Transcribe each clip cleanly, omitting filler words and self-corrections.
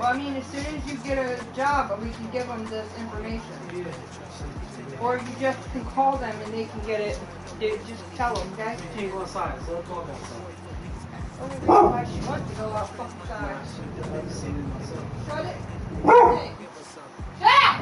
I mean, as soon as you get a job, we can give them this information. Or you just can call them and they can get it. Just tell them, okay? You can't go outside, so let's walk outside. Oh, why she wants to go outside. Shut it. Shut!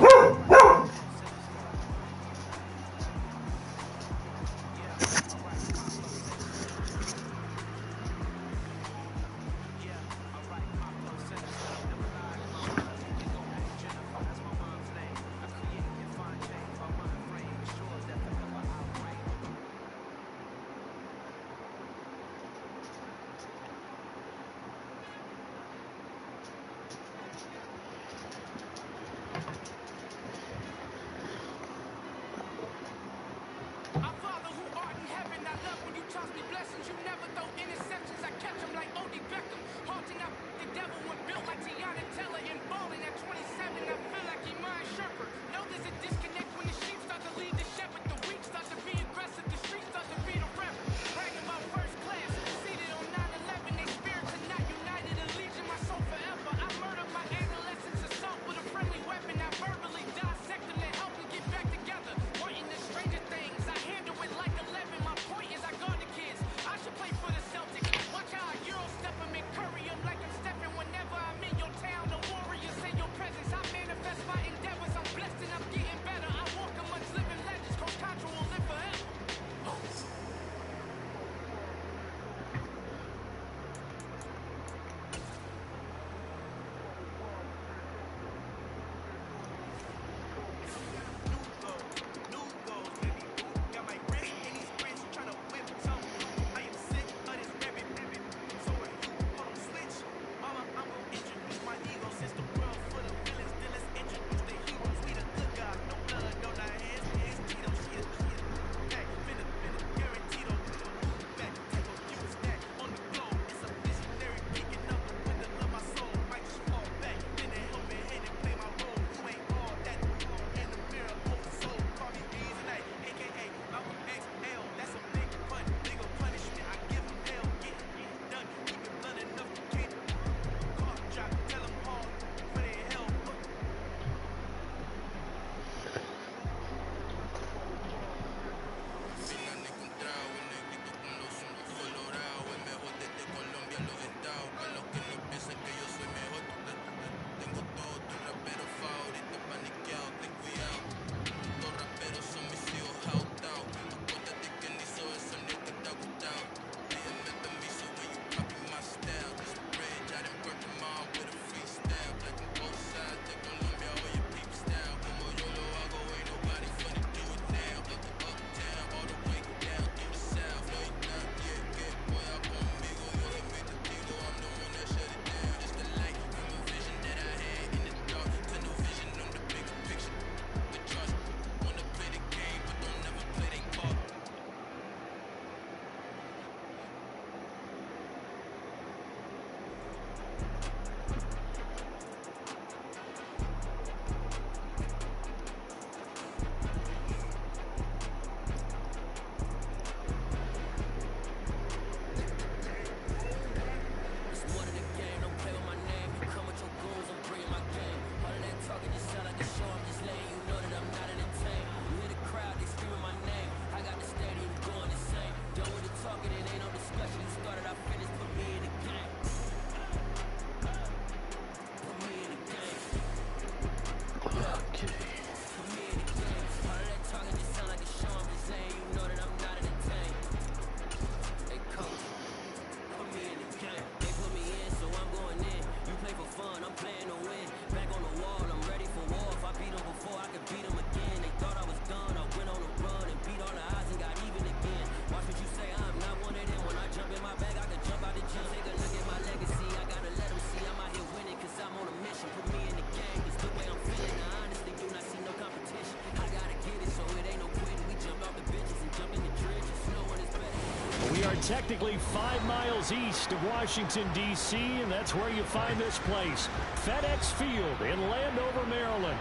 Technically 5 miles east of Washington, D.C., and that's where you find this place, FedEx Field in Landover, Maryland.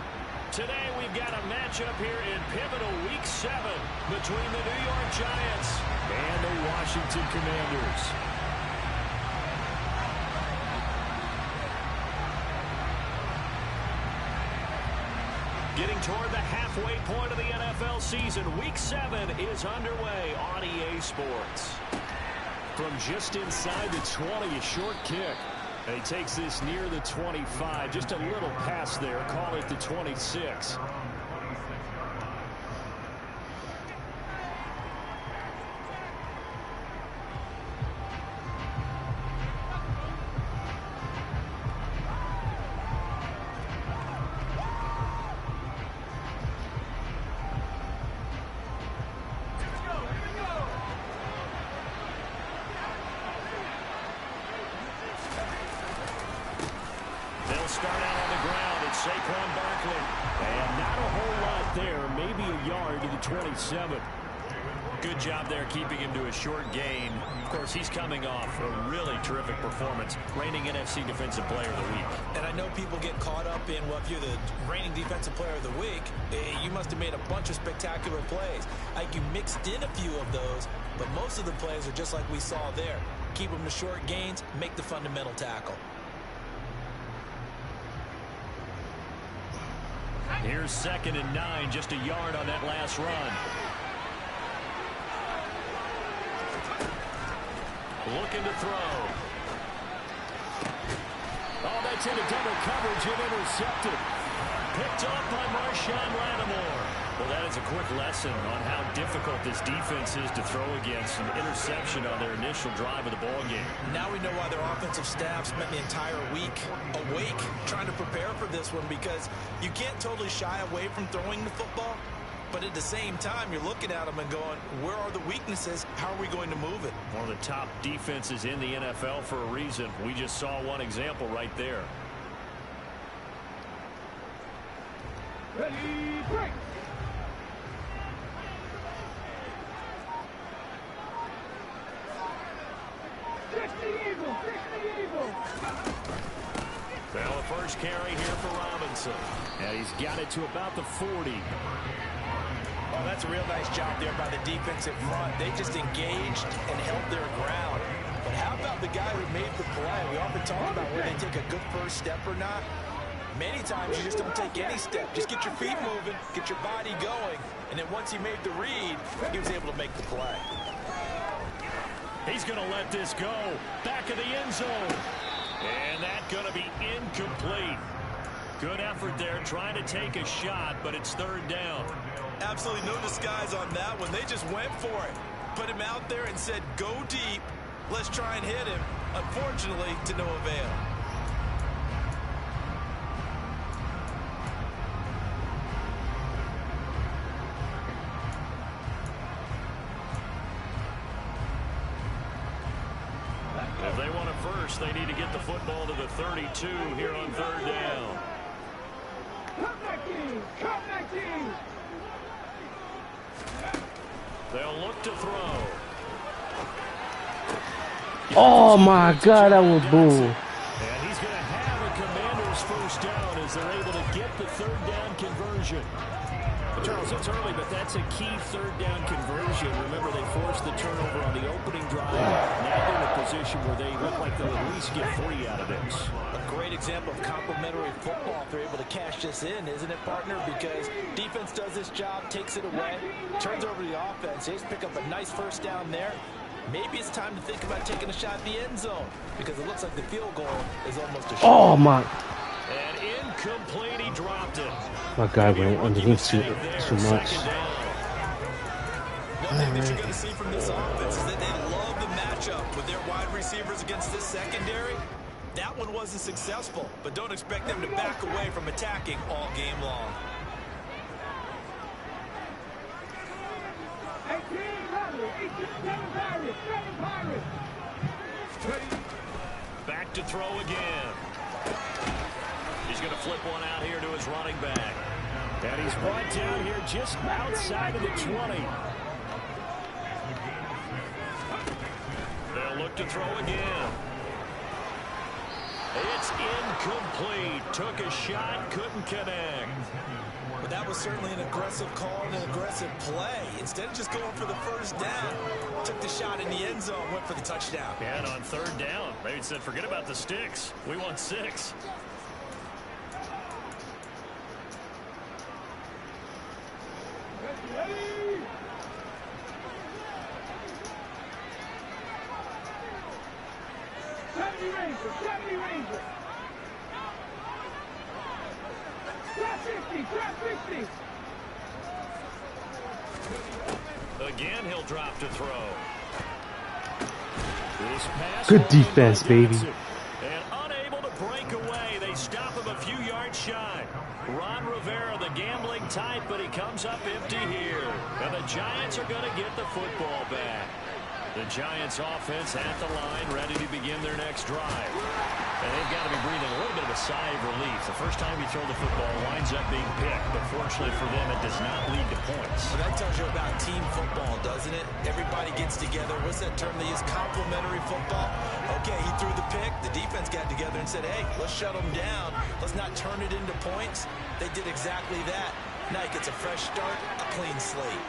Today we've got a matchup here in pivotal Week 7 between the New York Giants and the Washington Commanders. Getting toward the halfway point of the NFL season. Week 7 is underway on EA Sports. From just inside the 20, a short kick. And he takes this near the 25. Just a little pass there. Call it the 26. Good job there keeping him to a short gain. Of course, he's coming off a really terrific performance. Reigning NFC Defensive Player of the Week. And I know people get caught up in, well, if you're the reigning Defensive Player of the Week, you must have made a bunch of spectacular plays. Like you mixed in a few of those, but most of the plays are just like we saw there. Keep them to short gains, make the fundamental tackle. Here's 2nd and 9, just a yard on that last run. Looking to throw. Oh, that's into double coverage and intercepted. Picked up by Marshawn Lattimore. Well, that is a quick lesson on how difficult this defense is to throw against. An interception on their initial drive of the ball game. Now we know why their offensive staff spent the entire week awake trying to prepare for this one, because you can't totally shy away from throwing the football. But at the same time, you're looking at them and going, where are the weaknesses? How are we going to move it? One of the top defenses in the NFL for a reason. We just saw one example right there. Ready, break. Well, the first carry here for Robinson. And he's got it to about the 40. Well, that's a real nice job there by the defensive front. They just engaged and held their ground. But how about the guy who made the play? We often talk about whether they take a good first step or not. Many times you just don't take any step. Just get your feet moving, get your body going. And then once he made the read, he was able to make the play. He's going to let this go. Back of the end zone. And that's going to be incomplete. Good effort there trying to take a shot, but it's 3rd down. Absolutely no disguise on that one. They just went for it. Put him out there and said, go deep. Let's try and hit him. Unfortunately, to no avail. If they want a first, they need to get the football to the 32 here on 3rd down. Come back in! Come back in! They'll look to throw. Oh my God, that was bull. And he's going to have a Commander's first down as they're able to get the 3rd down conversion. Charles, it's early, but that's a key 3rd down conversion. Remember, they forced the turnover on the opening drive. Now they're in a position where they look like they'll at least get 3 out of this. A great example of complementary football if they're able to cash this in, isn't it, partner? Because defense does this job, takes it away, turns over the offense. They just pick up a nice first down there. Maybe it's time to think about taking a shot at the end zone, because it looks like the field goal is almost a shot. Oh my. And incomplete, he dropped it. My guy went underneath too much. One thing that you're going to see from this offense is that they love the matchup with their wide receivers against this secondary. That one wasn't successful, but don't expect them to back away from attacking all game long. Back to throw again. He's going to flip one out here to his running back. And he's brought down here just outside of the 20. They'll look to throw again. It's incomplete. Took a shot, couldn't connect. But that was certainly an aggressive call and an aggressive play. Instead of just going for the first down, took the shot in the end zone, went for the touchdown. And on 3rd down, they said, forget about the sticks. We want 6. 70 Ranger, 70 Ranger. Drop 50, drop 50. Again, he'll drop to throw. This pass Good defense, baby. And unable to break away. They stop him a few yards shy. Ron Rivera, the gambling type, but he comes up empty here. And the Giants are going to get the football back. The Giants offense at the line, ready to begin their next drive. And they've got to be breathing a little bit of a sigh of relief. The first time you throw the football winds up being picked, but fortunately for them, it does not lead to points. Well, that tells you about team football, doesn't it? Everybody gets together. What's that term they use? Complementary football. Okay, he threw the pick. The defense got together and said, hey, let's shut them down. Let's not turn it into points. They did exactly that. Now he gets a fresh start, a clean slate.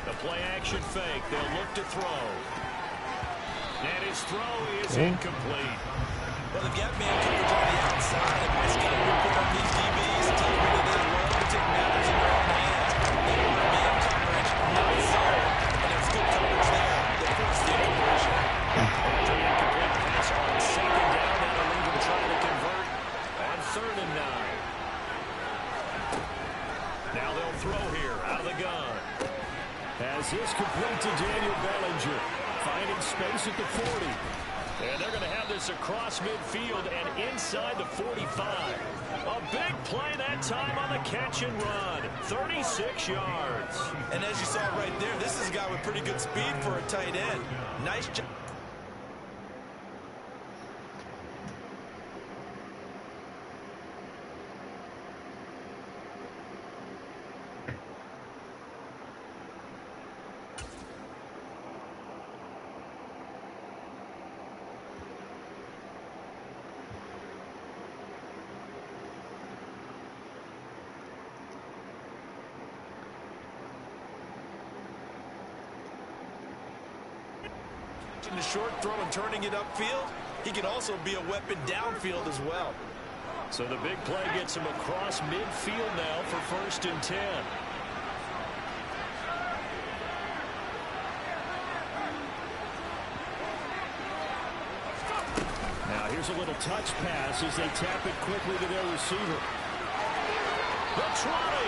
The play-action fake. They'll look to throw. And his throw is incomplete. Well, they've got man coverage on the outside. And my scouting report on these DBs tells me that they love to take matters in their own hands. They want man coverage on zone. And there's good coverage there. They force the incompletion. After the incomplete pass on second down, that'll leave them trying to convert on 3rd and 9. Now they'll throw here out of the gun. Pass is complete to Daniel Bellinger. Finding space at the 40. And they're going to have this across midfield and inside the 45. A big play that time on the catch and run. 36 yards. And as you saw right there, this is a guy with pretty good speed for a tight end. Nice job. The short throw and turning it upfield, he can also be a weapon downfield as well. So the big play gets him across midfield now for 1st and 10. Now here's a little touch pass as they tap it quickly to their receiver. The try.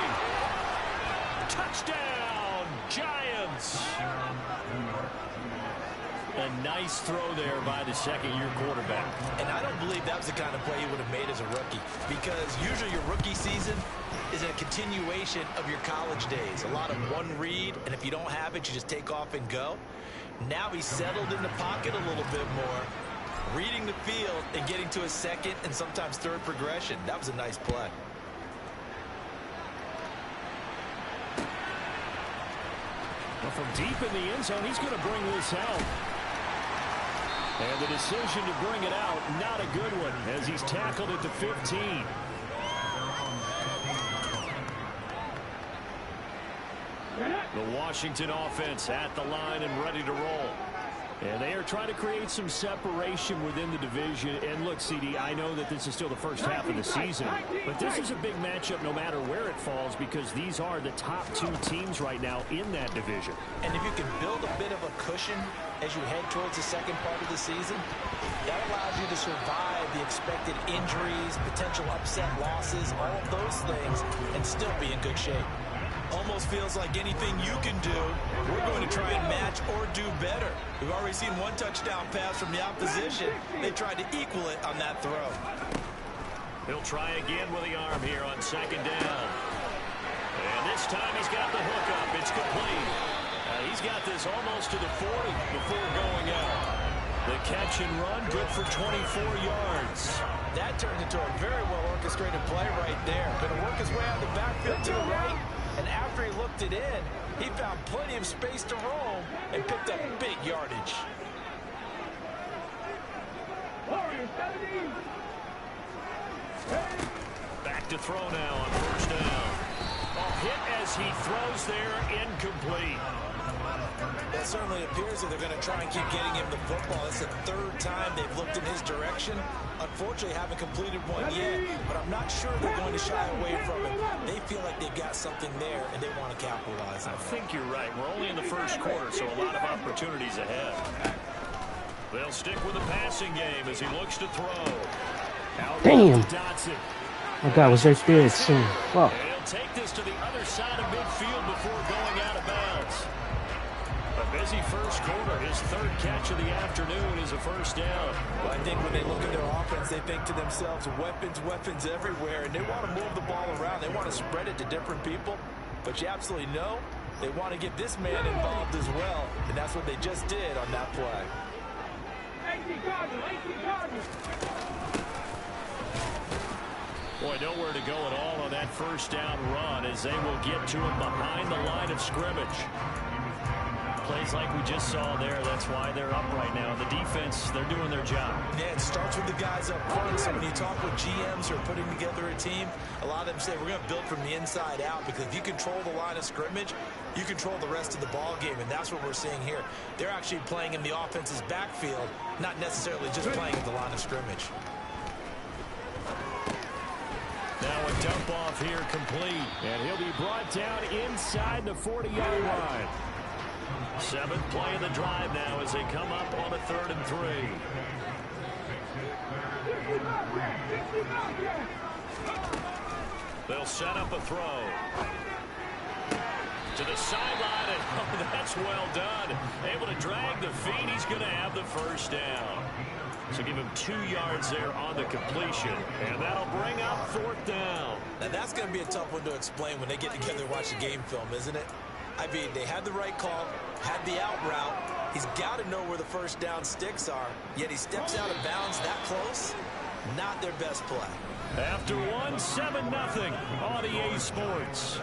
Touchdown, Giants. A nice throw there by the second-year quarterback. And I don't believe that was the kind of play he would have made as a rookie, because usually your rookie season is a continuation of your college days. A lot of one read, and if you don't have it, you just take off and go. Now he's settled in the pocket a little bit more, reading the field and getting to his second and sometimes third progression. That was a nice play. Well, from deep in the end zone, he's going to bring this out. And the decision to bring it out, not a good one, as he's tackled at the 15. The Washington offense at the line and ready to roll. And they are trying to create some separation within the division. And look, CD, I know that this is still the first half of the season, but this is a big matchup no matter where it falls, because these are the top 2 teams right now in that division. And if you can build a bit of a cushion as you head towards the second part of the season, that allows you to survive the expected injuries, potential upset losses, all of those things, and still be in good shape. Almost feels like anything you can do, we're going to try and match or do better. We've already seen one touchdown pass from the opposition. They tried to equal it on that throw. He'll try again with the arm here on 2nd down. And this time he's got the hook up. It's complete. He's got this almost to the 40 before going out. The catch and run, good for 24 yards. That turned into a very well orchestrated play right there. Going to work his way out of the backfield to the right. And after he looked it in, he found plenty of space to roam and picked up big yardage. Back to throw now on 1st down. A hit as he throws there, incomplete. It certainly appears that they're going to try and keep getting him the football. It's the 3rd time they've looked in his direction. Unfortunately, haven't completed one yet, but I'm not sure they're going to shy away from it. They feel like they've got something there, and they want to capitalize on it. I think you're right. We're only in the 1st quarter, so a lot of opportunities ahead. They'll stick with the passing game as he looks to throw. Damn. My guy was right there soon. Fuck. And he'll take this to the other side of midfield before going out of bounds. A busy first quarter. His third catch of the afternoon is a first down. Well, I think when they look at their offense, they think to themselves, weapons everywhere, and they want to move the ball around. They want to spread it to different people. But you absolutely know they want to get this man involved as well, and that's what they just did on that play. Boy, nowhere to go at all on that first down run as they will get to him behind the line of scrimmage. Plays like we just saw there, that's why they're up right now. The defense, they're doing their job. Yeah, it starts with the guys up front. So when you talk with GMs who are putting together a team, a lot of them say we're going to build from the inside out, because if you control the line of scrimmage, you control the rest of the ball game, and that's what we're seeing here. They're actually playing in the offense's backfield, not necessarily just playing at the line of scrimmage. Now a dump off here complete, and he'll be brought down inside the 40-yard line. Seventh play of the drive now as they come up on a 3rd and 3. They'll set up a throw. To the sideline, and oh, that's well done. Able to drag the feet. He's going to have the first down. So give him 2 yards there on the completion, and that'll bring up 4th down. Now that's going to be a tough one to explain when they get together and watch the game film, isn't it? I mean, they had the right call, had the out route. He's got to know where the first down sticks are, yet he steps out of bounds that close. Not their best play. After one, 7-0 on EA Sports.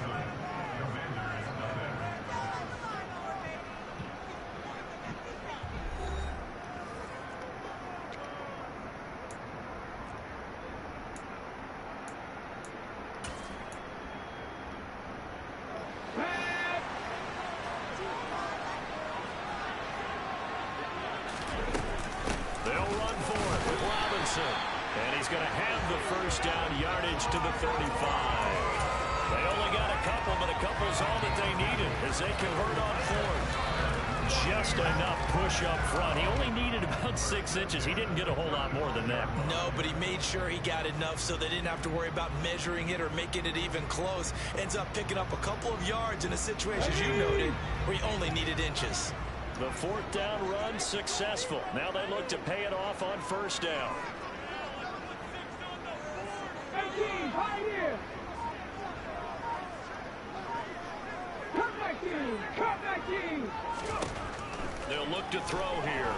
And he's going to have the first down yardage to the 35. They only got a couple, but a couple's all that they needed as they convert on 4th. Just enough push up front. He only needed about 6 inches. He didn't get a whole lot more than that. No, but he made sure he got enough so they didn't have to worry about measuring it or making it even close. Ends up picking up a couple of yards in a situation, as you noted, where he only needed inches. The 4th down run successful. Now they look to pay it off on first down. They'll look to throw here.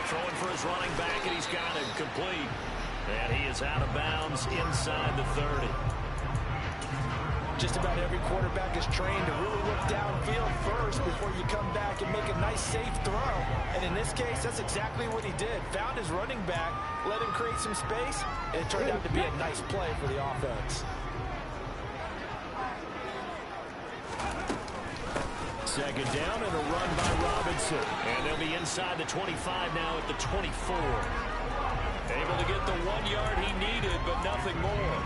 Throwing for his running back, and he's got it complete. And he is out of bounds inside the 30. Just about every quarterback is trained to really look downfield first before you come back and make a nice, safe throw. And in this case, that's exactly what he did. Found his running back, let him create some space, and it turned out to be a nice play for the offense. Second down and a run by Robinson. And they'll be inside the 25 now at the 24. Able to get the 1 yard he needed, but nothing more.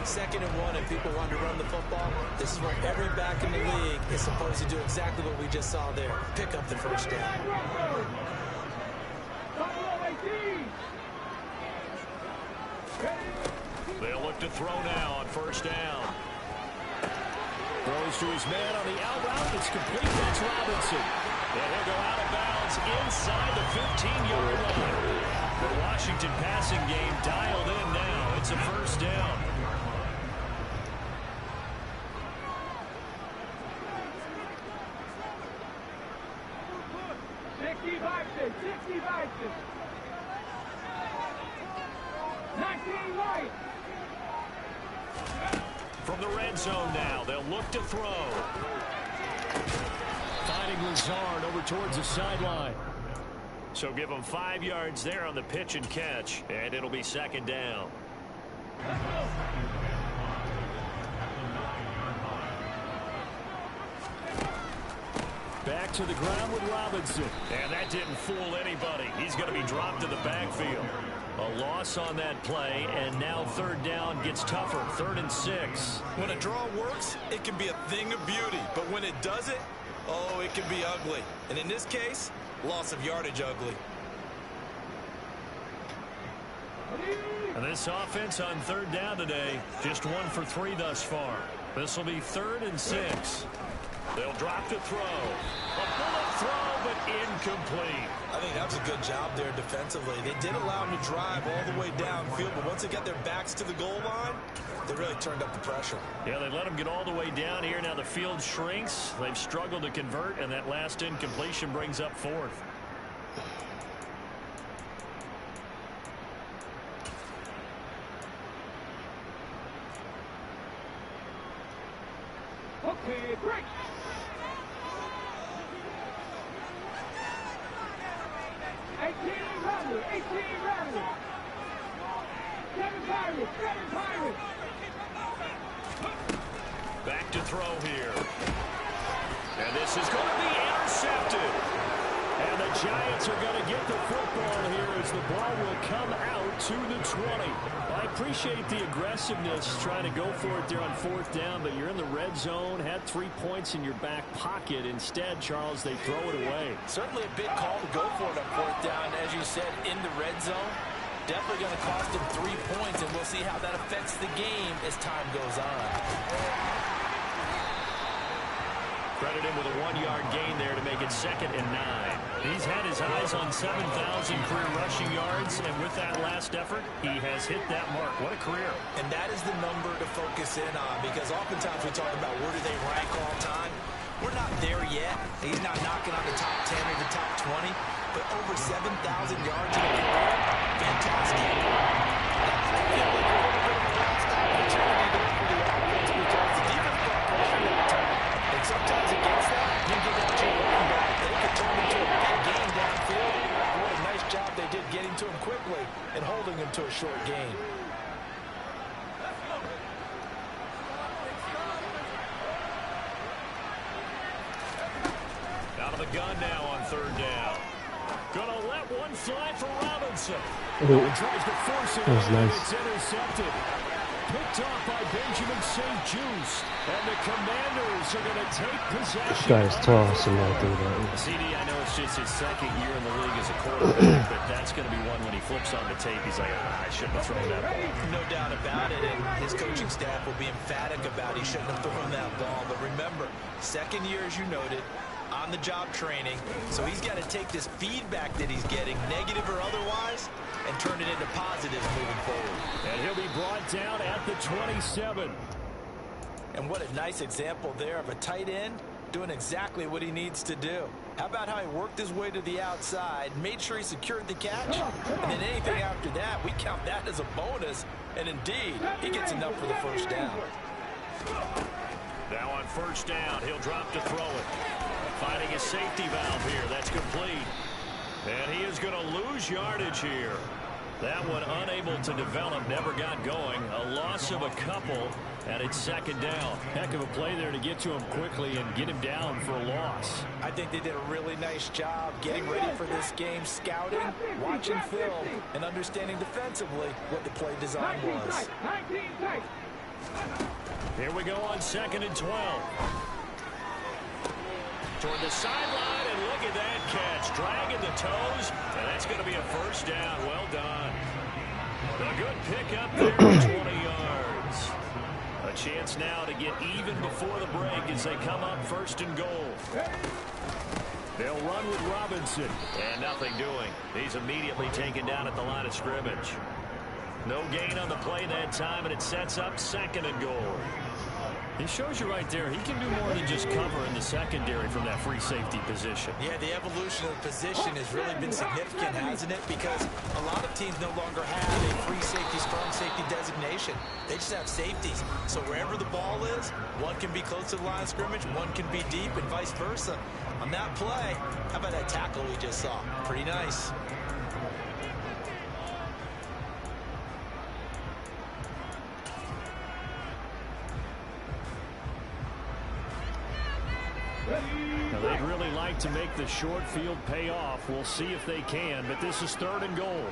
2nd and 1, and people want to run the football. This is where every back in the league is supposed to do exactly what we just saw there. Pick up the first down. They'll look to throw now on first down. Throws to his man on the out route. It's complete. That's Robinson. And he'll go out of bounds inside the 15-yard line. The Washington passing game dialed in now. It's a first down. From the red zone now, they'll look to throw. Finding Lazard over towards the sideline. So give them 5 yards there on the pitch and catch, and it'll be 2nd down. Back to the ground with Robinson. And that didn't fool anybody. He's going to be dropped to the backfield. A loss on that play, and now 3rd down gets tougher. 3rd and 6. When a draw works, it can be a thing of beauty. But when it doesn't, Oh, it can be ugly. And in this case, loss of yardage ugly. And this offense on third down today, just 1 for 3 thus far. This will be 3rd and 6. They'll drop to throw. A bullet throw, but incomplete. I think that's a good job there defensively. They did allow them to drive all the way downfield, but once they got their backs to the goal line, they really turned up the pressure. Yeah, they let them get all the way down here. Now the field shrinks. They've struggled to convert, and that last incompletion brings up 4th. Okay, break. Back to throw here. And this is going to be intercepted. And the Giants are going to get the football here as the ball will come out to the 20. I appreciate the aggressiveness trying to go for it there on 4th down, but you're in the red zone, had 3 points in your back pocket. Instead, Charles, they throw it away. Certainly a big call to go for it on 4th down, as you said, in the red zone. Definitely going to cost them 3 points, and we'll see how that affects the game as time goes on. Credit him with a 1-yard gain there to make it 2nd and 9. He's had his eyes on 7,000 career rushing yards, and with that last effort, he has hit that mark. What a career. And that is the number to focus in on, because oftentimes we talk about where do they rank all time. We're not there yet. He's not knocking on the top 10 or the top 20, but over 7,000 yards in a career, fantastic. I feel like a little bit of a lost opportunity there for the offense, because the defense brought pressure all the time. And sometimes against that, you get out your running back. They could turn into a big game downfield. What a nice job they did getting to him quickly and holding him to a short gain. Out of the gun now on 3rd down. Gonna let one fly for Robinson. Ooh. Tries to force it. That was nice. It's intercepted. Picked off by Benjamin St. Juice. And the Commanders are going to take possession. This guy is tall, so not do that. CD, I know it's just his 2nd year in the league as a quarterback, but that's going to be one when he flips on the tape. He's like, I shouldn't have thrown that ball. No doubt about it, and his coaching staff will be emphatic about he shouldn't have thrown that ball. But remember, 2nd year, as you noted, on-the-job training, so he's got to take this feedback that he's getting, negative or otherwise, and turn it into positives moving forward. And he'll be brought down at the 27. And what a nice example there of a tight end doing exactly what he needs to do. How about how he worked his way to the outside, made sure he secured the catch, and then anything after that, we count that as a bonus, and indeed, he gets enough for the 1st down. Now on 1st down, he'll drop to throw it. Finding a safety valve here. That's complete. And he is going to lose yardage here. That one unable to develop, never got going. A loss of a couple, and it's 2nd down. Heck of a play there to get to him quickly and get him down for a loss. I think they did a really nice job getting ready for this game, scouting, watching film, and understanding defensively what the play design was. Here we go on 2nd and 12. Toward the sideline, and look at that catch. Dragging the toes, and that's going to be a 1st down. Well done. A good pickup there, 20 yards. A chance now to get even before the break as they come up 1st and goal. They'll run with Robinson, and nothing doing. He's immediately taken down at the line of scrimmage. No gain on the play that time, and it sets up 2nd and goal. It shows you right there, he can do more than just cover in the secondary from that free safety position. Yeah, the evolution of the position has really been significant, hasn't it? Because a lot of teams no longer have a free safety, strong safety designation. They just have safeties. So wherever the ball is, one can be close to the line of scrimmage, one can be deep, and vice versa. On that play, how about that tackle we just saw? Pretty nice. Now, they'd really like to make the short field pay off. We'll see if they can, but this is 3rd and goal.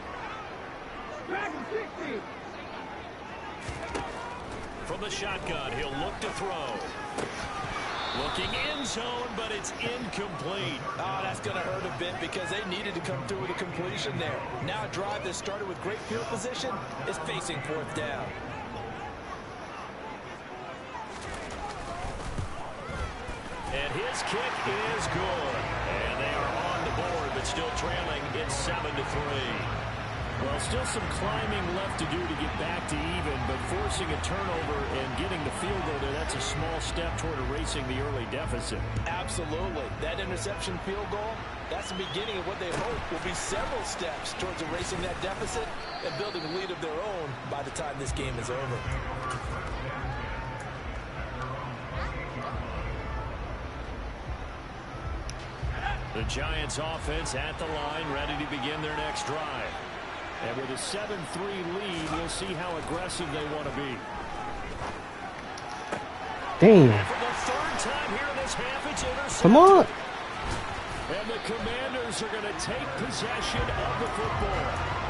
From the shotgun, he'll look to throw. Looking in zone, but it's incomplete. Oh, that's going to hurt a bit because they needed to come through with a completion there. Now a drive that started with great field position is facing 4th down. And his kick is good. And they are on the board, but still trailing. It's 7-3. Well, still some climbing left to do to get back to even, but forcing a turnover and getting the field goal there, that's a small step toward erasing the early deficit. Absolutely. That interception field goal, that's the beginning of what they hope will be several steps towards erasing that deficit and building a lead of their own by the time this game is over. The Giants offense at the line, ready to begin their next drive. And with a 7-3 lead, we'll see how aggressive they want to be. Damn. And for the 3rd time here in this half, it's intercepted. Come on. And the Commanders are going to take possession of the football.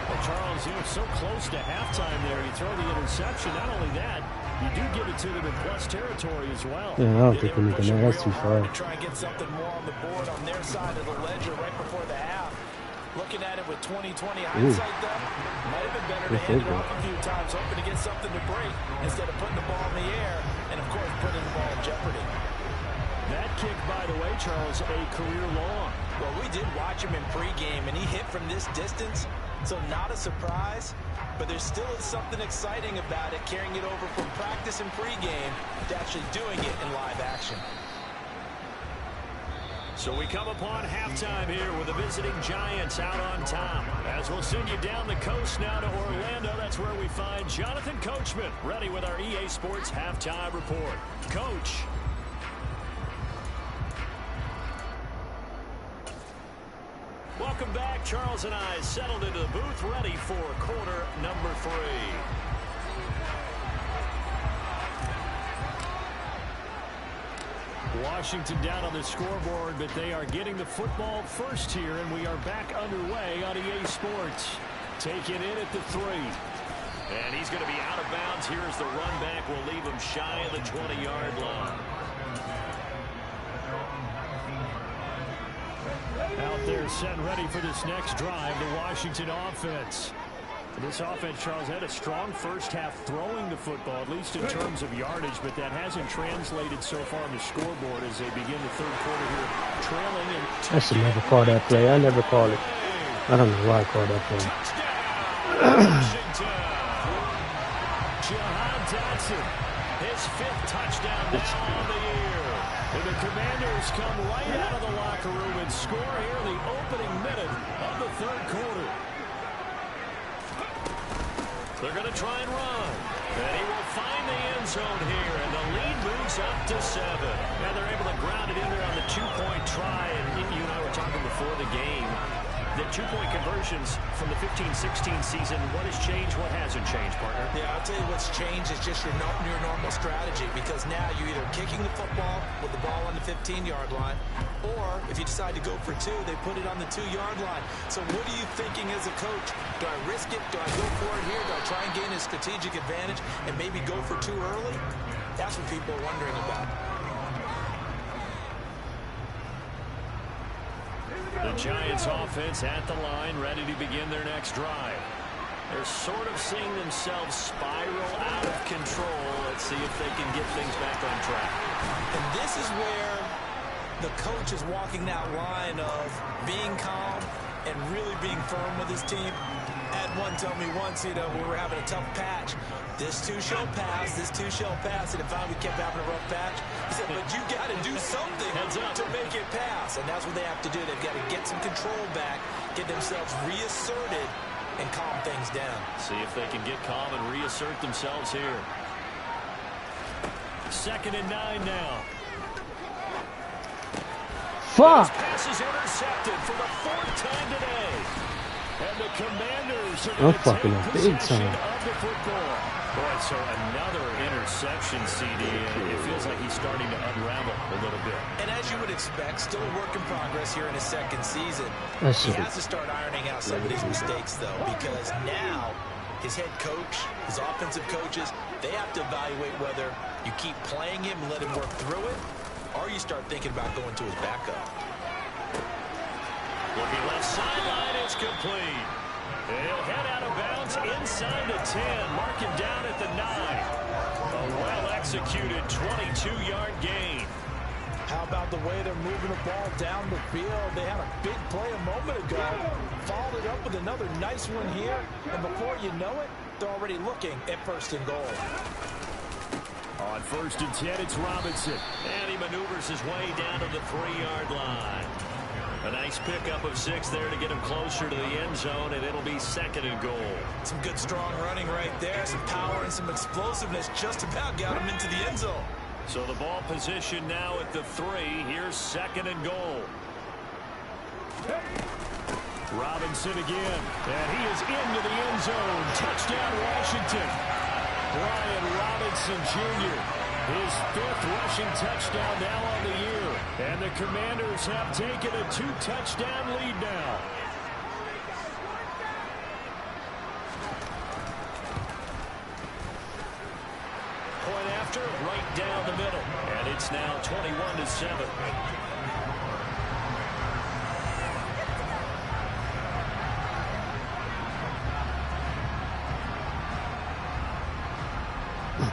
Well, Charles, you know, so close to halftime there. You throw the interception. Not only that, you do give it to them in plus territory as well. Yeah, I don't think anything. That's too far. To try and get something more on the board on their side of the ledger right before the half. Looking at it with 20/20 hindsight, though, might have been better to hand it off a few times, hoping to get something to break instead of putting the ball in the air and, of course, putting the ball in jeopardy. That kick, by the way, Charles, a career long. Well, we did watch him in pregame, and he hit from this distance, so not a surprise. But there still is something exciting about it, carrying it over from practice and pregame to actually doing it in live action. So we come upon halftime here with the visiting Giants out on top. As we'll send you down the coast now to Orlando, that's where we find Jonathan Coachman, ready with our EA Sports Halftime Report. Coach. Welcome back. Charles and I settled into the booth, ready for quarter number 3. Washington down on the scoreboard, but they are getting the football first here, and we are back underway on EA Sports. Taken in at the 3. And he's going to be out of bounds. Here as the run back will leave him shy of the 20-yard line. Out there set and ready for this next drive, the Washington offense. This offense, Charles, had a strong first half throwing the football, at least in terms of yardage, but that hasn't translated so far on the scoreboard as they begin the 3rd quarter here, trailing. I should never call that play. I never called it. I don't know why I called that play. Jahan Dotson, his 5th touchdown now on the year. And the Commanders come right out of the locker room and score here in the opening minute of the 3rd quarter. They're going to try and run. And he will find the end zone here, and the lead moves up to 7. And they're able to ground it in there on the 2-point try. And you and I were talking before the game. The 2-point conversions from the 15-16 season, what has changed, what hasn't changed, partner? Yeah, I'll tell you what's changed is just your normal strategy, because now you're either kicking the football with the ball on the 15-yard line, or if you decide to go for 2, they put it on the 2-yard line. So what are you thinking as a coach? Do I risk it? Do I go for it here? Do I try and gain a strategic advantage and maybe go for 2 early? That's what people are wondering about. The Giants offense at the line, ready to begin their next drive. They're sort of seeing themselves spiral out of control. Let's see if they can get things back on track. And this is where the coach is walking that line of being calm and really being firm with his team. Had one tell me once, we were having a tough patch. This too shall pass, this too shall pass. And finally we kept having a rough patch. He said, but you got to do something to make it pass. And that's what they have to do. They've got to get some control back, get themselves reasserted, and calm things down. See if they can get calm and reassert themselves here. 2nd and 9 now. Fuck! This pass is intercepted for the 4th time today. And the Commanders are I'm going to fucking take up big possession time. of the football. Boy, so another interception, CD. It feels like he's starting to unravel a little bit. And as you would expect, still a work in progress here in his 2nd season. He has to start ironing out some of these mistakes, though, because now his head coach, his offensive coaches, they have to evaluate whether you keep playing him and let him work through it, or you start thinking about going to his backup. Looking left sideline, it's complete. He'll head out of bounds inside the 10, mark him down at the 9. A well-executed 22-yard gain. How about the way they're moving the ball down the field? They had a big play a moment ago. Followed it up with another nice one here. And before you know it, they're already looking at 1st and goal. On 1st and 10, it's Robinson. And he maneuvers his way down to the 3-yard line. A nice pickup of 6 there to get him closer to the end zone, and it'll be 2nd and goal. Some good strong running right there. Some power and some explosiveness just about got him into the end zone. So the ball position now at the 3. Here's 2nd and goal. Robinson again. And he is into the end zone. Touchdown, Washington. Brian Robinson Jr. His 5th rushing touchdown now on the year. And the Commanders have taken a 2-touchdown lead now. Point after, right down the middle. And it's now 21-7.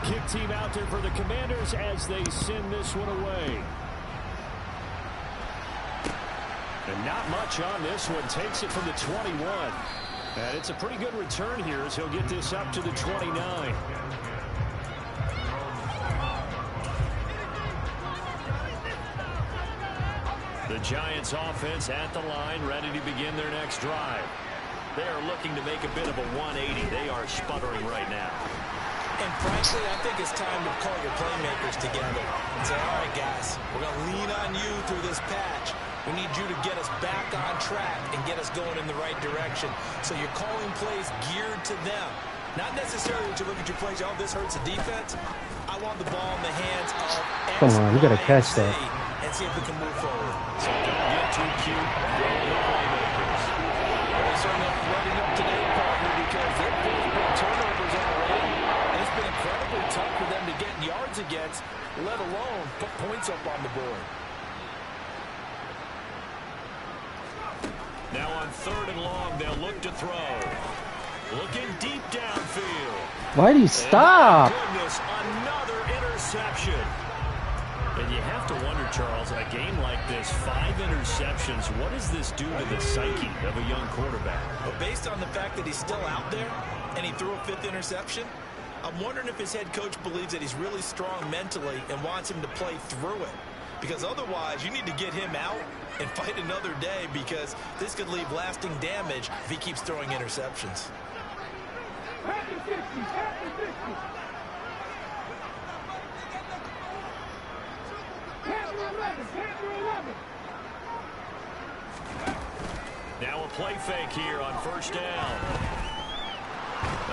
Kick team out there for the Commanders as they send this one away. And not much on this one. Takes it from the 21. And it's a pretty good return here as he'll get this up to the 29. The Giants offense at the line, ready to begin their next drive. They are looking to make a bit of a 180. They are sputtering right now. And frankly, I think it's time to call your playmakers together and say, all right, guys, we're going to lean on you through this patch. We need you to get us back on track and get us going in the right direction. So you're calling plays geared to them. Not necessarily that you look at your plays, oh, this hurts the defense. I want the ball in the hands of X, Come on, you got to catch that. and see if we can move forward. So don't get too cute. Go to the playmakers. Well, certainly running up today, partner, because they've been turnovers already. And it's been incredibly tough for them to get yards against, let alone put points up on the board. Now on 3rd and long, they'll look to throw. Looking deep downfield. Why do you stop? And my goodness, another interception. And you have to wonder, Charles, in a game like this, 5 interceptions, what does this do to the psyche of a young quarterback? But based on the fact that he's still out there and he threw a 5th interception, I'm wondering if his head coach believes that he's really strong mentally and wants him to play through it. Because otherwise, you need to get him out and fight another day, because this could leave lasting damage if he keeps throwing interceptions. Now a play fake here on 1st down.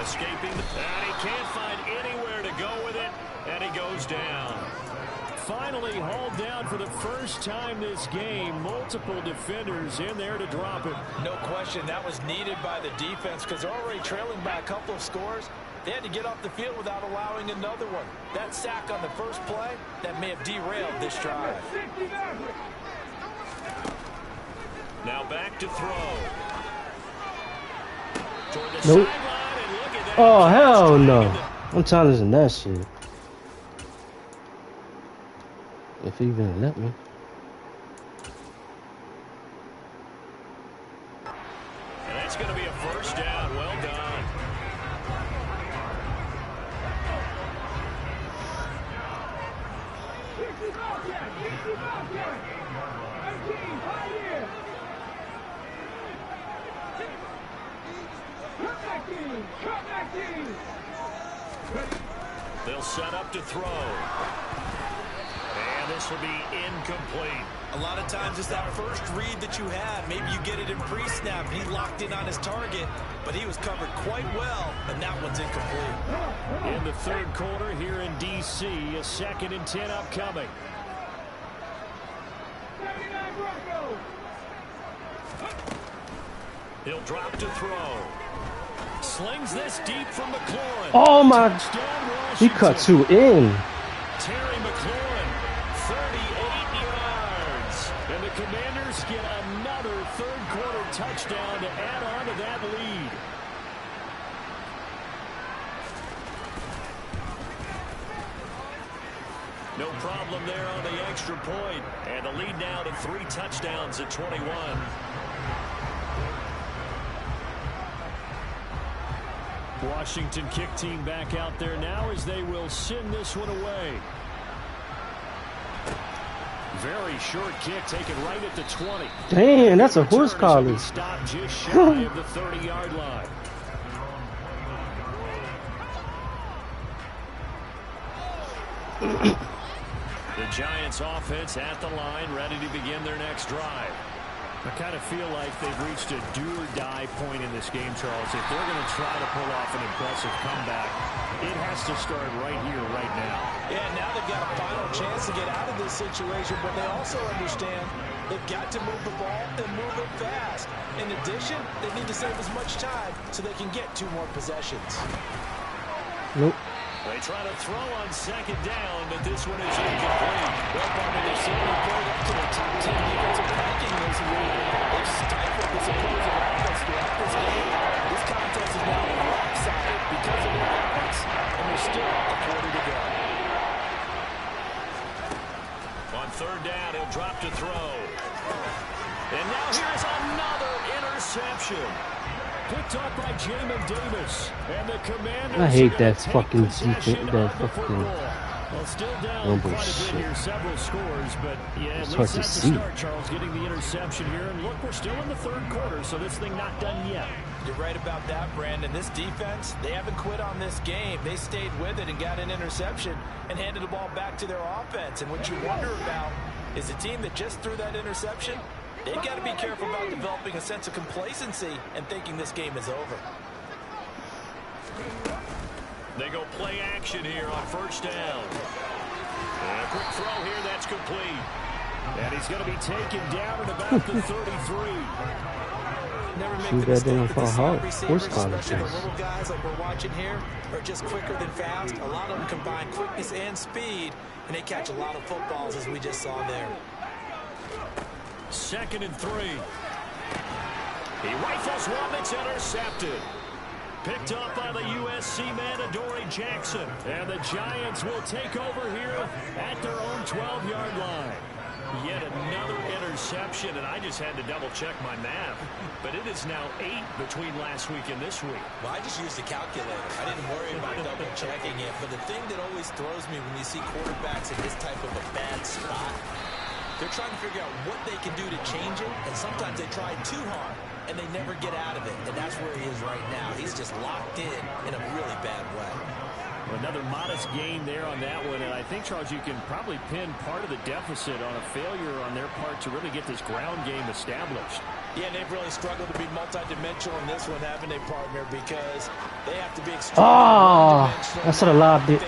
Escaping, and he can't find anywhere to go with it, and he goes down. Finally hauled down for the first time this game. Multiple defenders in there to drop it. No question, that was needed by the defense, because they're already trailing by a couple of scores. They had to get off the field without allowing another one. That sack on the first play, that may have derailed this drive. Now back to throw. Toward the Nope. sideline, and look at that. Oh, hell no. I'm challenging that shit. If he even let me. And that's going to be a 1st down. Well done. They'll set up to throw. And this will be incomplete. A lot of times it's that first read that you have. Maybe you get it in pre-snap, and he locked in on his target, but he was covered quite well, and that one's incomplete. In the 3rd quarter here in D.C., a 2nd and 10 upcoming. He'll drop to throw. Slings this deep from McLaurin. Oh my! Touchdown, He cut 2 in. Terry McLaurin, 38 Commanders get another third-quarter touchdown to add on to that lead. No problem there on the extra point. And the lead now to 3 touchdowns at 21. Washington kick team back out there now as they will send this one away. Very short kick taken right at the 20. Damn, that's a horse collar. Stopped just shy of the 30-yard line. The Giants offense at the line, ready to begin their next drive. I kind of feel like they've reached a do-or-die point in this game, Charles. If they're going to try to pull off an impressive comeback, it has to start right here, right now. Yeah, now they've got a final chance to get out of this situation, but they also understand they've got to move the ball and move it fast. In addition, they need to save as much time so they can get 2 more possessions. Nope. They try to throw on second down, but this one is incomplete. Well, Barney, they've certainly played up to the top 10 defensive ranking this week. They've stifled this opposing offense throughout this game. This contest is now lopsided because of their efforts, and there's still a quarter to go. On third down, he'll drop to throw. And now here's another interception. Picked up by Gmen Davis. And the Commanders I hate that fucking defense, that fucking well, still down quite a bit here, several scores, but yeah, at least that's the start, Charles, getting the interception here. And look, we're still in the third quarter, so this thing not done yet. You're right about that, Brandon. This defense, they haven't quit on this game. They stayed with it and got an interception and handed the ball back to their offense. And what you wonder about is the team that just threw that interception, they've got to be careful about developing a sense of complacency and thinking this game is over. They go play action here on first down. And a quick throw here, that's complete. And he's going to be taken down at about the 33. Never make Shoot the that mistake down that for a the slot hard receivers, horse collar. especially the little guys like we're watching here, are just quicker than fast. A lot of them combine quickness and speed, and they catch a lot of footballs, as we just saw there. 2nd and 3. He rifles one that's intercepted. Picked up by the USC man, Adoree Jackson. And the Giants will take over here at their own 12-yard line. Yet another interception, and I just had to double-check my math. But it is now 8 between last week and this week. Well, I just used a calculator. I didn't worry about double-checking it. But the thing that always throws me when you see quarterbacks in this type of a bad spot, they're trying to figure out what they can do to change it, and sometimes they try too hard, and they never get out of it, and that's where he is right now. He's just locked in a really bad way. Another modest gain there on that one, and I think, Charles, you can probably pin part of the deficit on a failure on their part to really get this ground game established. Yeah, they've really struggled to be multidimensional in this one, haven't they, partner? Because they have to be extremely I should have lobbed it.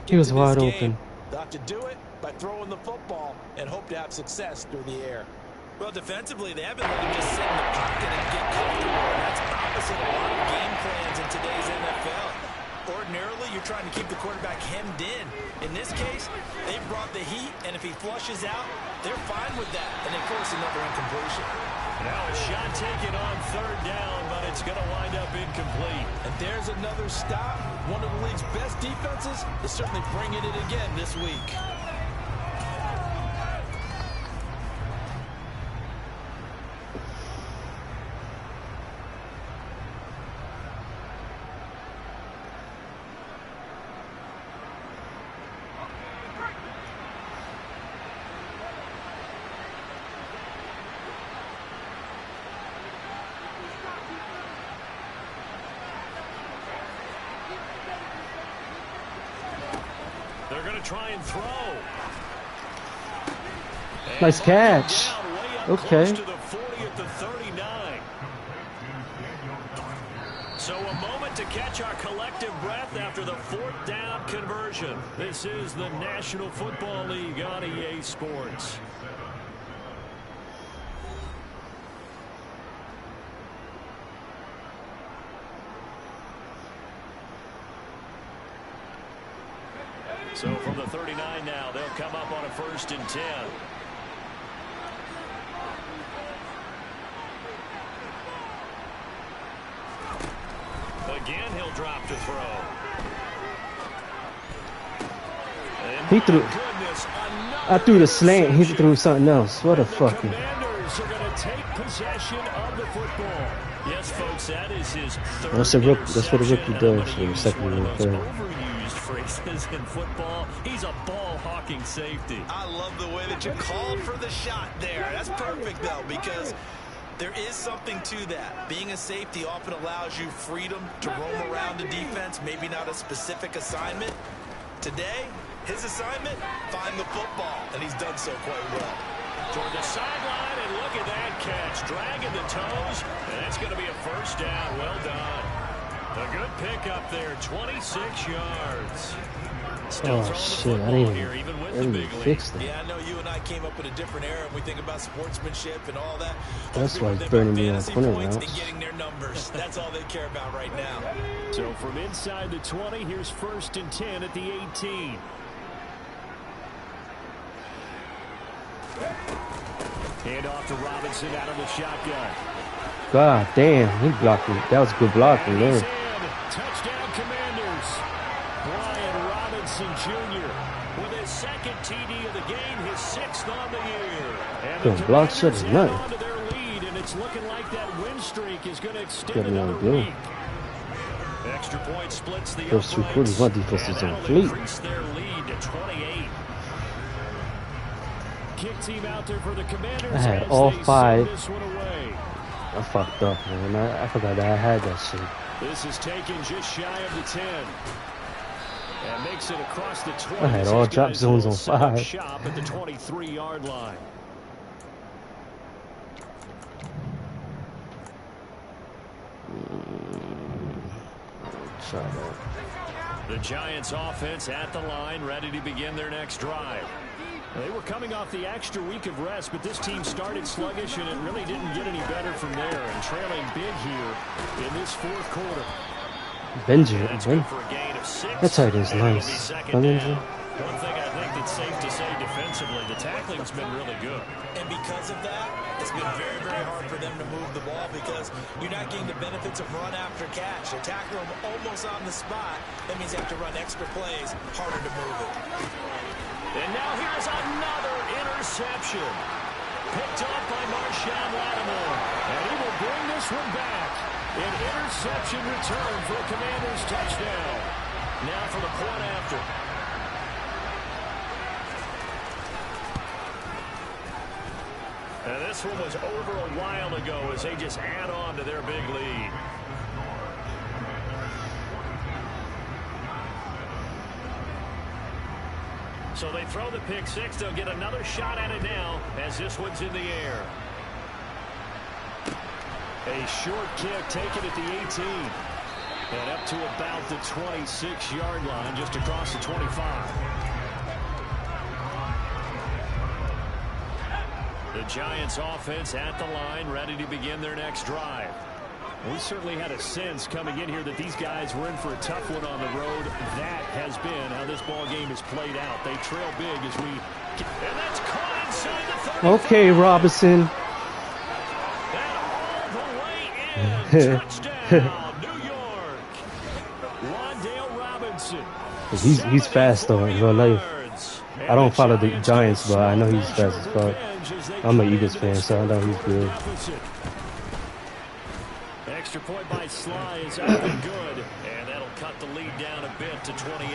He was wide open. They'll have to do it by throwing the football and hope to have success through the air. Well, defensively, they haven't let him just sit in the pocket and get comfortable. That's opposite a lot of game plans in today's NFL. Ordinarily, you're trying to keep the quarterback hemmed in. In this case, they've brought the heat, and if he flushes out, they're fine with that, and they force another incompletion. Now a shot taken on third down, but it's going to wind up incomplete. And there's another stop. One of the league's best defenses is certainly bringing it again this week. They're going to try and throw. Nice catch. Okay. To the 40 at the 39. So a moment to catch our collective breath after the 4th down conversion. This is the National Football League on EA Sports. So from the 39 now, they'll come up on a 1st and 10. again, he'll drop to throw. He threw. I threw the slant. He threw something else. What a fucking. Commanders are going to take possession of the football. Yes, folks, that is his third. That's what a rookie does for the second one of and those third. overused phrases in football. He's a ball-hawking safety. I love the way that you called for the shot there. That's perfect, though, because there is something to that. Being a safety often allows you freedom to roam around the defense, maybe not a specific assignment. Today, his assignment, find the football, and he's done so quite well. Toward the sideline, and look at that catch. Dragging the toes, and that's going to be a first down. Well done. A good pickup there, 26 yards. Still Oh, throwing the shit. I football here, didn't even with even the big lead. fix that. Yeah, I know you and I came up in a different era when we think about sportsmanship and all that. That's People why think it's burning me on fantasy corner points routes. and getting their numbers. That's all they care about right now. So from inside the 20, here's 1st and 10 at the 18. Hand off to Robinson out of the shotgun. God damn, he blocked it. That was good blocking there. He's in. Touchdown Commanders. Brian Robinson Jr. with his second TD of the game, his 6th on the year. And Couldn't block shit or nothing. onto their lead, and it's looking like that win streak is going to extend Getting on another blue. week. Extra point splits the First two uprights, quarters, my defense and is on that'll fleek. increase their lead to 28. Kick team out there for the Commanders. I had as all they send 5. this one away. I fucked up, man. I forgot that I had that shit. This is taken just shy of the 10. And makes it across the 20. I had all drop zones on 5. Shop at the 23-yard line. Try that. The Giants offense at the line, ready to begin their next drive. They were coming off the extra week of rest, but this team started sluggish, and it really didn't get any better from there. And trailing big here in this 4th quarter. Benji, That's man. good for a gain of 6. That tight end's and it'll be nice. second Benji. down. One thing I think that's safe to say defensively, the tackling's been really good. And because of that, it's been very, very hard for them to move the ball because you're not getting the benefits of run after catch. They tackle them almost on the spot. That means they have to run extra plays, harder to move it. And now here's another interception. Picked up by Marshawn Lattimore. And he will bring this one back. An interception return for a Commanders touchdown. Now for the point after. And this one was over a while ago as they just add on to their big lead. So they throw the pick 6. They'll get another shot at it now as this one's in the air. A short kick taken at the 18. And up to about the 26-yard line, just across the 25. The Giants offense at the line, ready to begin their next drive. We certainly had a sense coming in here that these guys were in for a tough one on the road. That has been how this ball game has played out. They trail big as we... And that's caught inside the 35. Okay, Robinson. And all the way in. Touchdown, New York. Wandale Robinson. He's fast, though, in real life. I don't follow the Giants, but I know he's fast as fuck. I'm an Eagles fan, so I know he's good. Extra point by Sly is up and good, and that'll cut the lead down a bit to 28.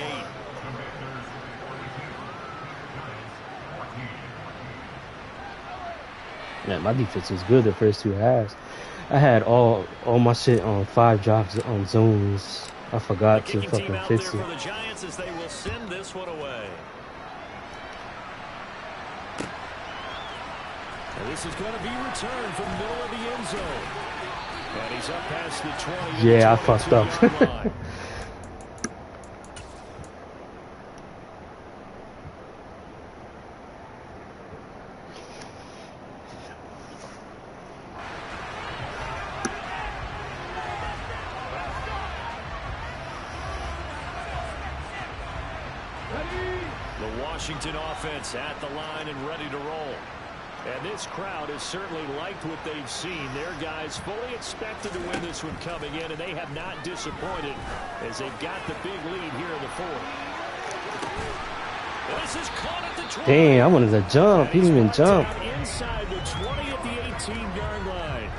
Yeah, my defense was good the first 2 halves. I had all my shit on 5 drops on zones. I forgot to fucking fix it. For the Giants as they will send this one away. And this is going to be returned from the middle of the end zone. And he's up past the 20. Yeah, I fucked up. The Washington offense at the line and ready to roll. And this crowd has certainly liked what they've seen. Their guys fully expected to win this one coming in, and they have not disappointed as they've got the big lead here in the fourth. This is caught at the 20. Damn, I wanted to jump. He didn't even jump. Inside the 20 at the 18-yard line.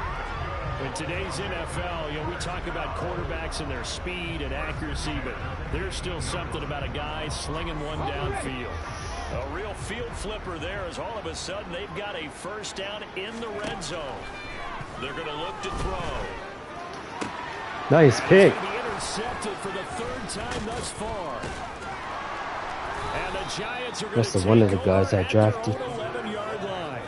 In today's NFL, we talk about quarterbacks and their speed and accuracy, but there's still something about a guy slinging one downfield. A real field flipper there as all of a sudden they've got a first down in the red zone. They're going to look to throw. Nice pick. Intercepted for the third time thus far. And the Giants are That's one of the guys I drafted. 11-yard line.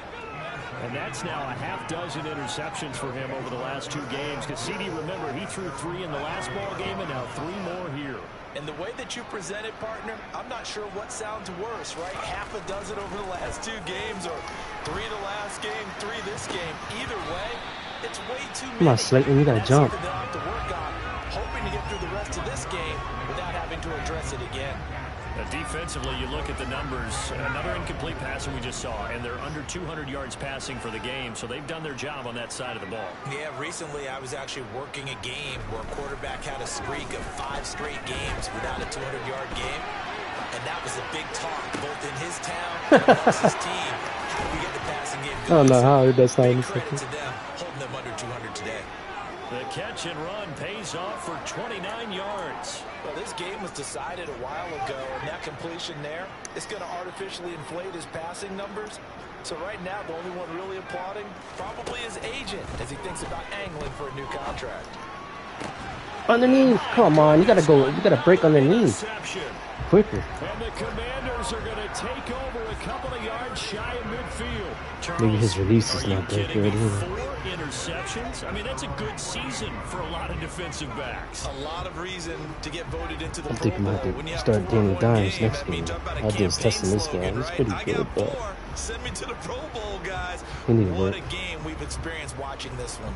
And that's now a half dozen interceptions for him over the last 2 games. Because CD, remember, he threw 3 in the last ball game and now 3 more here. And the way that you present it, partner, I'm not sure what sounds worse, right? Half a dozen over the last 2 games, or 3 the last game, 3 this game. Either way, it's way too many. Come on, Slayton, you gotta jump. They'll have to work on, hoping to get through the rest of this game without having to address it again. Defensively, you look at the numbers. Another incomplete passing we just saw, and they're under 200 yards passing for the game, so they've done their job on that side of the ball. Yeah, recently I was actually working a game where a quarterback had a streak of 5 straight games without a 200-yard game, and that was a big talk both in his town and amongst his team. How do we get the passing game going? I don't know how that's not Big credit to them, holding them under 200 today. The catch and run pays off for 29 yards. Well, this game was decided a while ago, and that completion there is going to artificially inflate his passing numbers. So right now, the only one really applauding probably his agent as he thinks about angling for a new contract. Underneath, come on, you gotta go, you gotta break underneath. Quicker. And the Commanders are going to take over a couple of yards shy of midfield. Maybe his release is not that good either. 4 interceptions. I mean, that's a good season for a lot of defensive backs. A lot of reason to get voted into the I'm Pro thinking Bowl. I When you could have start 4 Danny in Dimes game, next that game. means I'm about a I just testing campaign this game. slogan, It's right? pretty I good, got but 4. Send me to the Pro Bowl, guys. he needed What it. a game we've experienced watching this one.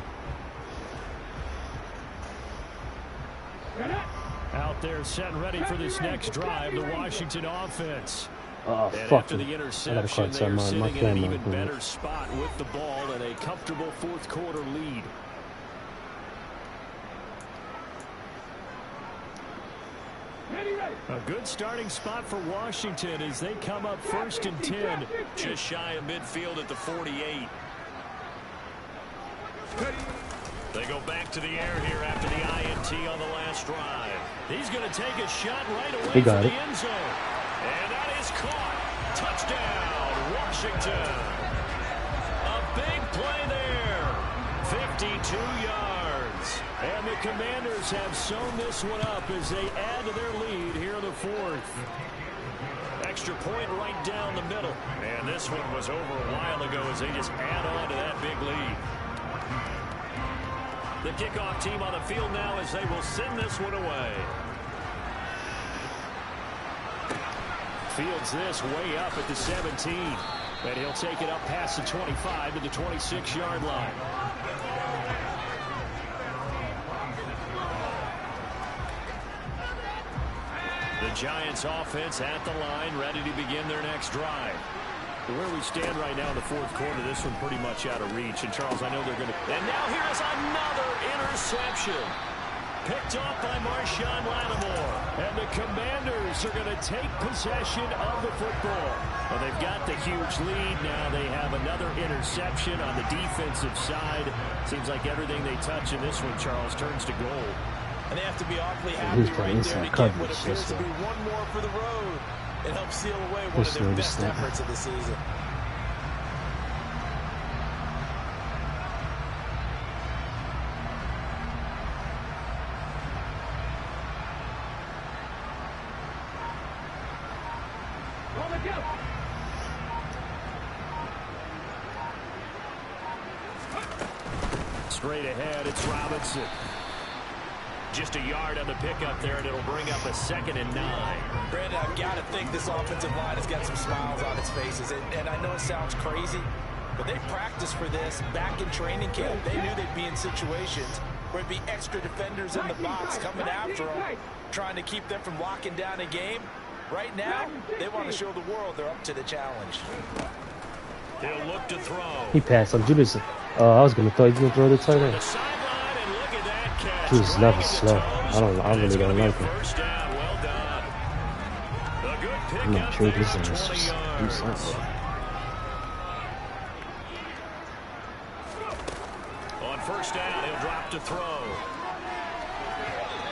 Out there set ready for this next drive, the Washington offense. Oh, And fuck after me. the I gotta interception, catch they're my sitting in an camera. even better spot with the ball and a comfortable fourth quarter lead. A good starting spot for Washington as they come up 1st and 10, just shy of midfield at the 48. They go back to the air here after the INT on the last drive. He's going to take a shot right away from the end zone. And that is caught. Touchdown, Washington. A big play there. 52 yards. And the Commanders have sewn this one up as they add to their lead here in the 4th. Extra point right down the middle. And this one was over a while ago as they just add on to that big lead. The kickoff team on the field now as they will send this one away. Fields this way up at the 17. And he'll take it up past the 25 to the 26-yard line. The Giants offense at the line, ready to begin their next drive. Where we stand right now in the 4th quarter, this one pretty much out of reach. And Charles, I know they're going to... And now here's another interception. Picked off by Marshawn Lattimore. And the Commanders are going to take possession of the football. Well, they've got the huge lead now. They have another interception on the defensive side. Seems like everything they touch in this one, Charles, turns to gold. And they have to be awfully happy right there to get what appears to be one more for the road. It helps seal away one of their best efforts of the season. Straight ahead, it's Robinson. Just a yard on the pickup there, and it'll bring up a 2nd and 9. Brandon, I've got to think this offensive line has got some smiles on its faces. And I know it sounds crazy, but they practiced for this back in training camp. They knew they'd be in situations where it'd be extra defenders in the box coming after them, trying to keep them from locking down a game. Right now, they want to show the world they're up to the challenge. He'll look to throw. He passed on Judas. I was gonna throw. He's gonna throw the tight end. The sideline, and look at that catch. Judas never slow. I really don't like him. First down. Well done. A good pick I'm gonna up trade there, this and 20 just do yards. something. On first down, he'll drop to throw.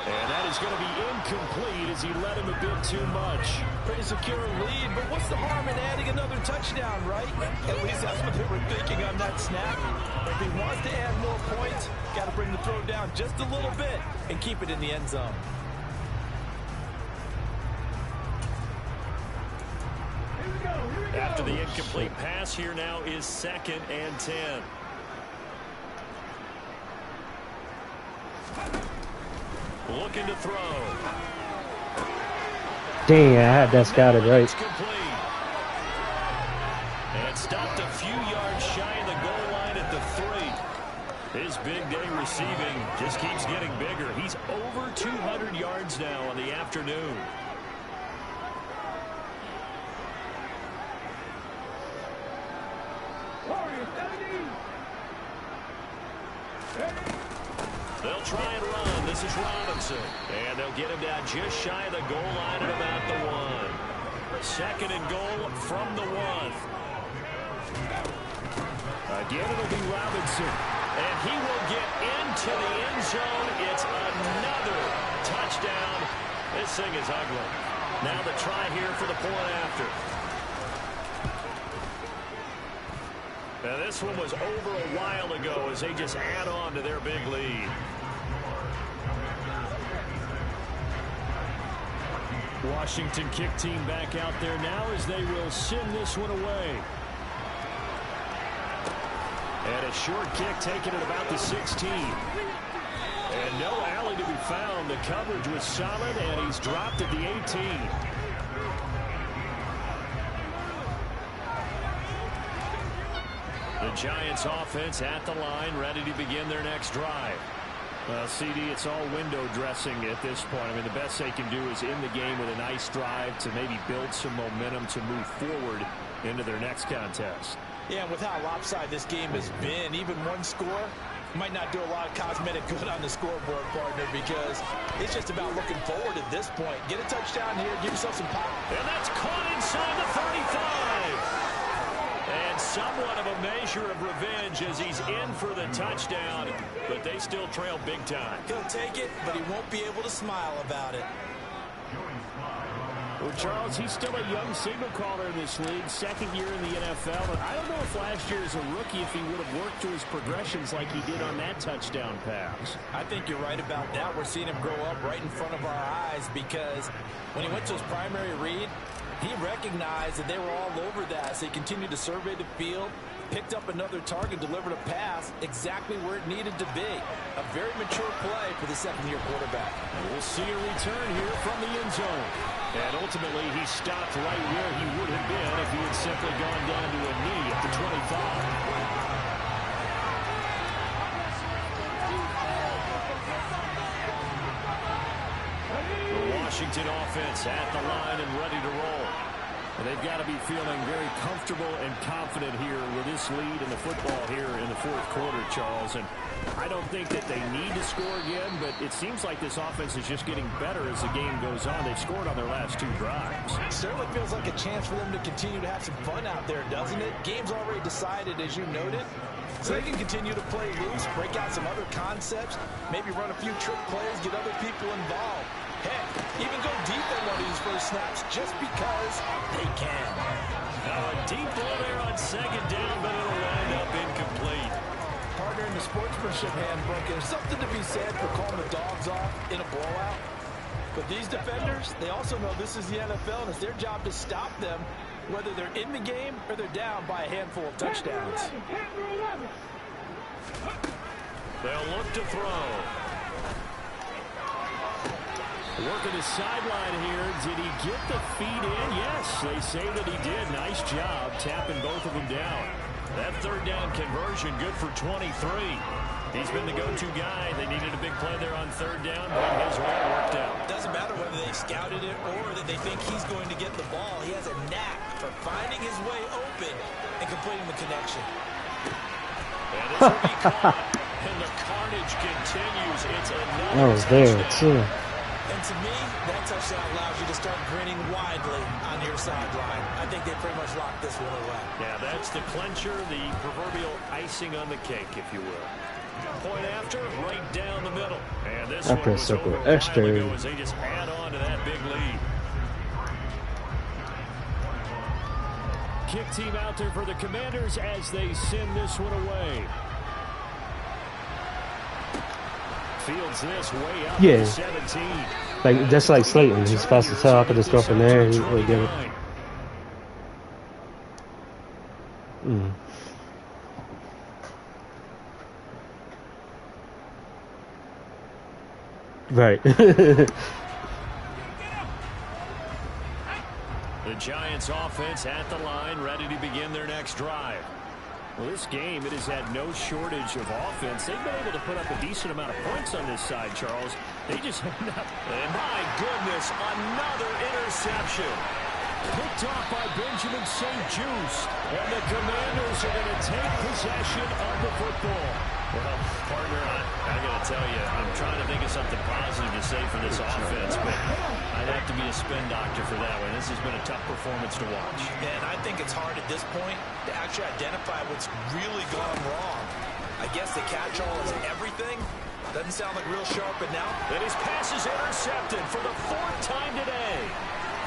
And that is going to be incomplete as he led him a bit too much. Pretty secure lead, but what's the harm in adding another touchdown, right? At least that's what they were thinking on that snap. If he wants to add more points, got to bring the throw down just a little bit and keep it in the end zone. After the incomplete pass, here now is 2nd and 10. Looking to throw. Dang, I had that scouted right. It's complete. And stopped a few yards shy of the goal line at the 3. His big day receiving just keeps getting bigger. He's over 200 yards now on the afternoon. They'll try and run. This is Robinson. And they'll get him down just shy of the goal line at about the 1. 2nd and goal from the 1. Again, it'll be Robinson. And he will get into the end zone. It's another touchdown. This thing is ugly. Now the try here for the point after. Now this one was over a while ago as they just add on to their big lead. Washington kick team back out there now as they will send this one away. And a short kick taken at about the 16. And no alley to be found. The coverage was solid, and he's dropped at the 18. The Giants offense at the line, ready to begin their next drive. CD, it's all window dressing at this point. I mean, the best they can do is in the game with a nice drive to maybe build some momentum to move forward into their next contest. Yeah, and with how lopsided this game has been, even one score might not do a lot of cosmetic good on the scoreboard, partner, because it's just about looking forward at this point. Get a touchdown here, give yourself some pop. And that's caught inside the 35. And somewhat of a measure of revenge as he's in for the touchdown, but they still trail big time. He'll take it, but he won't be able to smile about it. Well, Charles, he's still a young signal caller in this league, 2nd year in the NFL, and I don't know if last year as a rookie if he would have worked through his progressions like he did on that touchdown pass. I think you're right about that. We're seeing him grow up right in front of our eyes because when he went to his primary read, he recognized that they were all over that, so he continued to survey the field, picked up another target, delivered a pass exactly where it needed to be. A very mature play for the 2nd-year quarterback. And we'll see a return here from the end zone. And ultimately, he stopped right where he would have been if he had simply gone down to a knee at the 25. Washington offense at the line and ready to roll. And they've got to be feeling very comfortable and confident here with this lead in the football here in the 4th quarter, Charles. And I don't think that they need to score again, but it seems like this offense is just getting better as the game goes on. They've scored on their last 2 drives. It certainly feels like a chance for them to continue to have some fun out there, doesn't it? Game's already decided, as you noted. So they can continue to play loose, break out some other concepts, maybe run a few trick plays, get other people involved. Heck, even go deep on one of these first snaps just because they can. Now a deep ball there on 2nd down, but it'll wind up incomplete. Partner, in the sportsmanship handbook, there's something to be said for calling the dogs off in a blowout. But these defenders, they also know this is the NFL, and it's their job to stop them, whether they're in the game or they're down by a handful of touchdowns. They'll look to throw. Working the sideline here. Did he get the feet in? Yes, they say that he did. Nice job tapping both of them down. That 3rd down conversion good for 23. He's been the go-to guy. They needed a big play there on 3rd down, but his way worked out. Doesn't doesn't matter whether they scouted it or that they think he's going to get the ball. He has a knack for finding his way open and completing the connection. And this will be caught, and the carnage continues. It's another I was there too. And to me, that touchdown allows you to start grinning widely on your sideline. I think they pretty much locked this one away. Yeah, that's the clincher, the proverbial icing on the cake, if you will. Point after, right down the middle. And this I one pressed was circle over a while extra. ago as they just add on to that big lead. Kick team out there for the Commanders as they send this one away. Fields this way up to 17. Like just like Slayton, he's fast as hell. I could just go from there. He would get it. Right. The Giants offense at the line, ready to begin their next drive. Well, this game, it has had no shortage of offense. They've been able to put up a decent amount of points on this side, Charles. They just end up, and my goodness, another interception. Picked off by Benjamin St. Just. And the Commanders are going to take possession of the football. Well, partner, I got to tell you, I'm trying to think of something positive to say for this offense, but I'd have to be a spin doctor for that one. This has been a tough performance to watch. And I think it's hard at this point to actually identify what's really gone wrong. I guess the catch-all is everything. Doesn't sound like real sharp enough. And his pass is intercepted for the 4th time today.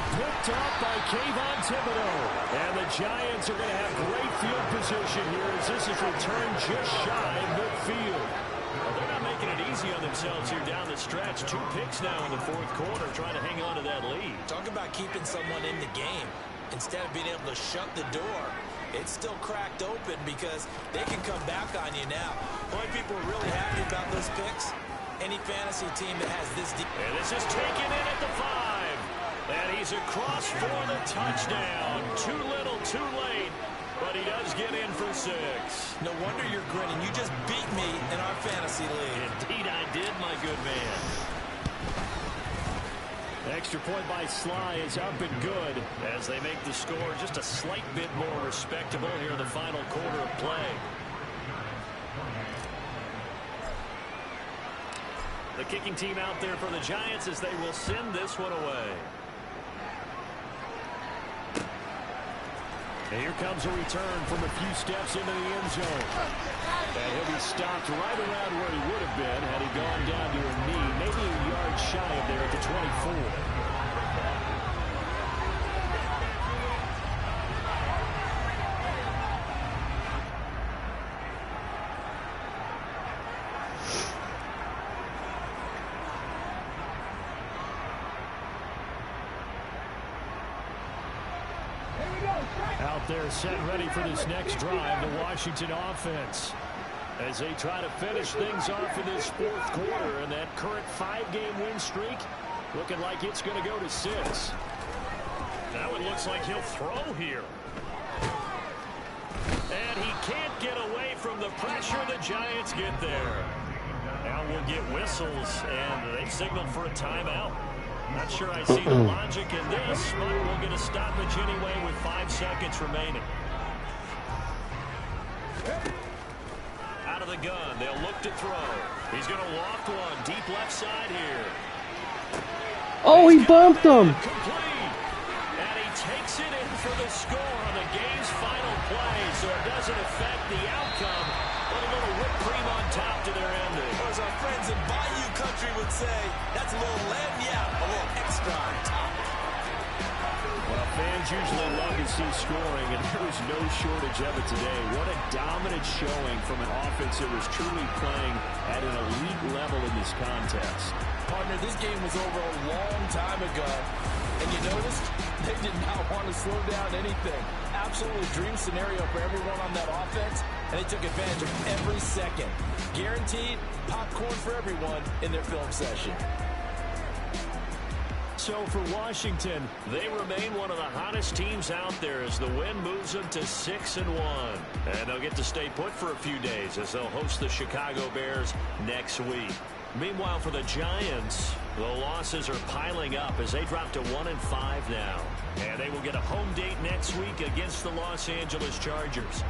Picked off by Kayvon Thibodeau. And the Giants are going to have great field position here as this is returned just shy of midfield. Well, they're not making it easy on themselves here down the stretch. 2 picks now in the 4th quarter trying to hang on to that lead. Talk about keeping someone in the game. Instead of being able to shut the door, it's still cracked open because they can come back on you now. Boy, people are really happy about those picks. Any fantasy team that has this deep. And this is taken in at the 5. And he's across for the touchdown. Too little, too late. But he does get in for 6. No wonder you're grinning. You just beat me in our fantasy league. Indeed I did, my good man. Extra point by Sly is up and good as they make the score just a slight bit more respectable here in the final quarter of play. The kicking team out there for the Giants as they will send this one away. And here comes a return from a few steps into the end zone. And he'll be stopped right around where he would have been had he gone down to a knee, maybe a yard shy of there at the 24. Out there set ready for this next drive, the Washington offense. As they try to finish things off in this 4th quarter, and that current 5-game win streak looking like it's going to go to 6. That one looks like he'll throw here. And he can't get away from the pressure. The Giants get there. Now we'll get whistles, and they signaled for a timeout. Not sure I see the logic in this, but we'll get a stoppage anyway with 5 seconds remaining. Out of the gun, they'll look to throw. He's going to loft one deep left side here. Oh, he bumped him. Complete. And he takes it in for the score on the game's final play, so it doesn't affect the outcome, but a little whipped cream on top to their ending. Or as our friends in Bayou Country would say, that's a little lagniappe, a little extra on top. Well, fans usually love to see scoring, and there was no shortage of it today. What a dominant showing from an offense that was truly playing at an elite level in this contest. Partner, this game was over a long time ago, and you noticed they did not want to slow down anything. Absolutely dream scenario for everyone on that offense, and they took advantage of every second. Guaranteed popcorn for everyone in their film session. So for Washington, they remain one of the hottest teams out there as the win moves them to 6-1. And they'll get to stay put for a few days as they'll host the Chicago Bears next week. Meanwhile, for the Giants, The losses are piling up as they drop to 1-5 now. And they will get a home date next week against the Los Angeles Chargers.